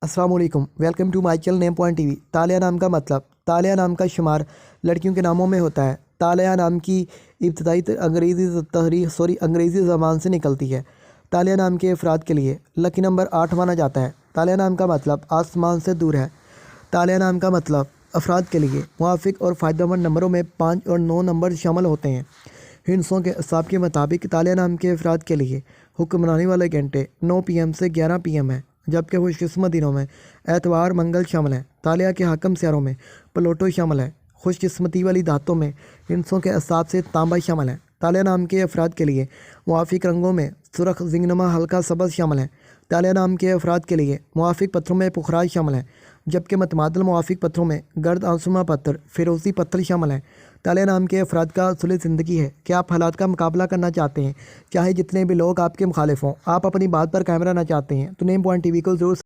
अस्सलाम वालेकुम, welcome to my channel name point TV. तालिया नाम का मतलब, तालिया नाम का शुमार लड़कियों के नामों में होता है। तालिया नाम की इब्तदाई अंग्रेज़ी ज़बान से निकलती है। तालिया नाम के अफराद के लिए लकी नंबर 8 माना जाता है। तालिया नाम का मतलब आसमान से दूर है। तालिया नाम का मतलब अफराद के लिए मुआफ़िक और फ़ायदेमंद नंबरों में 5 और 9 नंबर शामिल होते हैं। हिंसों के हिसाब के मुताबिक तालिया नाम के अफराद के लिए हुक्मरानी वाले घंटे 9 PM से 11 PM है, जबकि खुशकिस्मत दिनों में एतवार मंगल शामिल है। तालिया के हाकम सियारों में प्लूटो शामिल है। खुशकिस्मती वाली धातों में हिंसों के हिसाब से तांबा शामिल है। तालिया नाम के अफराद के लिए मुआफ़िक रंगों में सुरख, जिंगनुमा, हल्का सब्ज़ शामिल है। तालिया नाम के अफराद के लिए मुआफ़िक पत्थरों में पुखराज शामिल है, जबकि मतमादल मुआफ़िक पत्थरों में गर्द आंसुमा पत्थर, फिरोज़ी पत्थर शामिल हैं। तालिया नाम के अफराद का असूल ज़िंदगी है कि आप हालात का मुकाबला करना चाहते हैं, चाहे जितने भी लोग आपके मुखालिफ हों। आप अपनी बात पर कायम रहना चाहते हैं तो नेम पॉइंट टीवी को ज़रूर